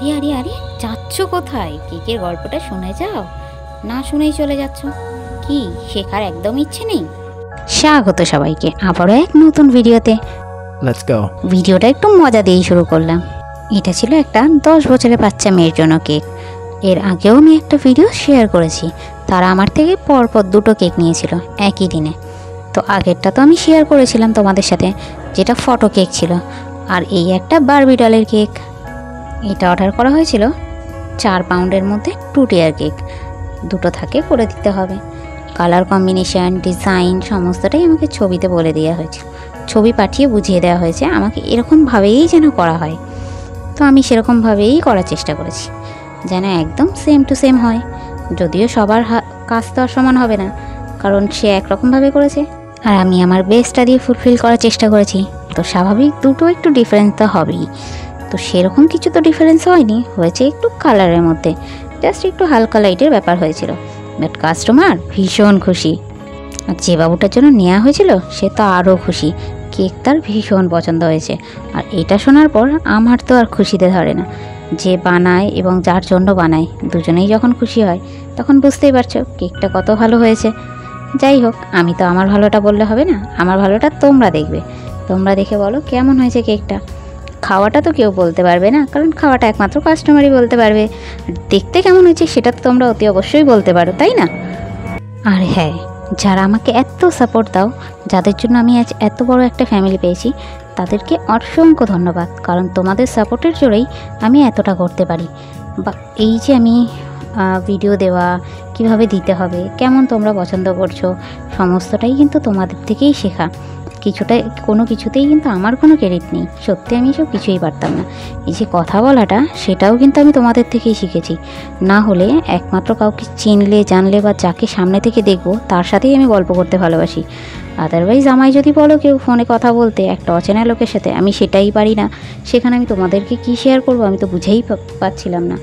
আরে আরে আরে, যাচ্ছ কোথায়? কেকের গল্পটা শুনে যাও, না শুনেই চলে যাচ্ছ? কি শেখার একদম ইচ্ছে নেই? স্বাগত সবাইকে আবারও এক নতুন ভিডিওতে। Let's go. ভিডিওটা একটু মজা দিয়েই শুরু করলাম। এটা ছিল একটা 10 বছরের বাচ্চা মেয়ের জন্য কেক। এর আগেও আমি একটা ভিডিও শেয়ার করেছি, তারা আমার থেকে পরপর দুটো কেক নিয়েছিল একই দিনে। তো আগেরটা তো আমি শেয়ার করেছিলাম তোমাদের সাথে, যেটা ফটো কেক ছিল। আর এই একটা বারবি ডলের কেক, এটা অর্ডার করা হয়েছিল 4 পাউন্ডের মধ্যে 2 টিয়ার কেক। দুটো থাকে করে দিতে হবে। কালার কম্বিনেশান, ডিজাইন সমস্তটাই আমাকে ছবিতে বলে দেওয়া হয়েছে, ছবি পাঠিয়ে বুঝিয়ে দেওয়া হয়েছে আমাকে এরকমভাবেই যেন করা হয়। তো আমি সেরকমভাবেই করার চেষ্টা করেছি যেন একদম সেম টু সেম হয়। যদিও সবার কাজ তো আর সমান হবে না, কারণ সে একরকমভাবে করেছে আর আমি আমার বেস্টটা দিয়ে ফুলফিল করার চেষ্টা করেছি। তো স্বাভাবিক দুটো একটু ডিফারেন্স তো হবেই। তো সেরকম কিছু তো ডিফারেন্স হয়নি, হয়েছে একটু কালারের মধ্যে, জাস্ট একটু হালকা লাইটের ব্যাপার হয়েছিল। বাট কাস্টমার ভীষণ খুশি, আর যে বাবুটার জন্য নেওয়া হয়েছিল সে তো আরও খুশি, কেক তার ভীষণ পছন্দ হয়েছে। আর এটা শোনার পর আমার তো আর খুশিতে ধরে না। যে বানায় এবং যার জন্য বানায় দুজনেই যখন খুশি হয় তখন বুঝতেই পারছো কেকটা কত ভালো হয়েছে। যাই হোক, আমি তো আমার ভালোটা বললে হবে না, আমার ভালোটা তোমরা দেখবে। তোমরা দেখে বলো কেমন হয়েছে কেকটা। খাওয়াটা তো কেউ বলতে পারবে না, কারণ খাওয়াটা একমাত্র কাস্টমারই বলতে পারবে। দেখতে কেমন হয়েছে সেটা তো তোমরা অতি অবশ্যই বলতে পারো, তাই না? আর হ্যাঁ, যারা আমাকে এত সাপোর্ট দাও, যাদের জন্য আমি আজ এত বড় একটা ফ্যামিলি পেয়েছি, তাদেরকে অসংখ্য ধন্যবাদ। কারণ তোমাদের সাপোর্টের জোরেই আমি এতটা করতে পারি। বা এই যে আমি ভিডিও দেওয়া, কিভাবে দিতে হবে, কেমন তোমরা পছন্দ করছো, সমস্তটাই কিন্তু তোমাদের থেকেই শেখা। কোনো কিছুতেই কিন্তু আমার কোনো ক্রেডিট নেই। সত্যি আমি সব কিছুই পারতাম না। এই যে কথা বলাটা, সেটাও কিন্তু আমি তোমাদের থেকেই শিখেছি। না হলে একমাত্র কাউকে চিনলে জানলে বা যাকে সামনে থেকে দেখবো তার সাথেই আমি গল্প করতে ভালোবাসি। আদারওয়াইজ আমায় যদি বলো কেউ ফোনে কথা বলতে একটা অচেনা লোকের সাথে, আমি সেটাই পারি না। সেখানে আমি তোমাদেরকে কী শেয়ার করবো আমি তো বুঝেই পাচ্ছিলাম না।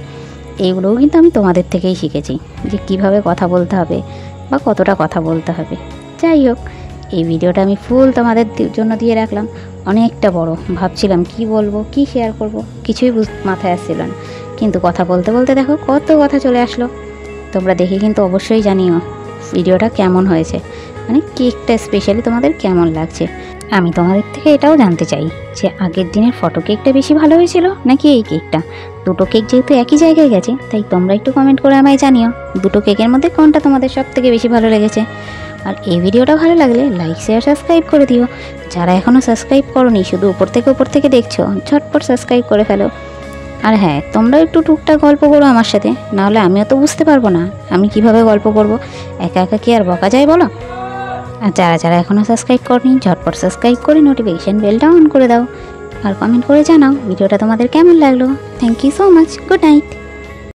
এইগুলোও কিন্তু আমি তোমাদের থেকেই শিখেছি, যে কিভাবে কথা বলতে হবে বা কতটা কথা বলতে হবে। যাই হোক, এই ভিডিওটা আমি ফুল তোমাদের জন্য দিয়ে রাখলাম। অনেকটা বড়, ভাবছিলাম কি বলবো, কি শেয়ার করব, কিছুই মাথায় আসছিল না। কিন্তু কথা বলতে বলতে দেখো কত কথা চলে আসলো। তোমরা দেখে কিন্তু অবশ্যই জানিও ভিডিওটা কেমন হয়েছে, মানে কেকটা স্পেশালি তোমাদের কেমন লাগছে। আমি তোমাদের থেকে এটাও জানতে চাই যে আগের দিনের ফটো কেকটা বেশি ভালো হয়েছিল নাকি এই কেকটা। দুটো কেক যেহেতু একই জায়গায় গেছে, তাই তোমরা একটু কমেন্ট করে আমায় জানিও দুটো কেকের মধ্যে কোনটা তোমাদের সব থেকে বেশি ভালো লেগেছে। আর এই ভিডিওটা ভালো লাগলে লাইক শেয়ার সাবস্ক্রাইব করে দিও। যারা এখনও সাবস্ক্রাইব করোনি, শুধু উপর থেকে দেখছো, ঝটপট সাবস্ক্রাইব করে ফেলো। আর হ্যাঁ, তোমরা একটু টুকটাক গল্প করো আমার সাথে, নাহলে আমিও তো বুঝতে পারবো না আমি কিভাবে গল্প করব। একা একা কি আর বকা যায় বলো? আর যারা এখনও সাবস্ক্রাইব করনি, ঝটপট সাবস্ক্রাইব করে নোটিফিকেশান বেলটা অন করে দাও। আর কমেন্ট করে জানাও ভিডিওটা তোমাদের কেমন লাগলো। Thank you so much, good night.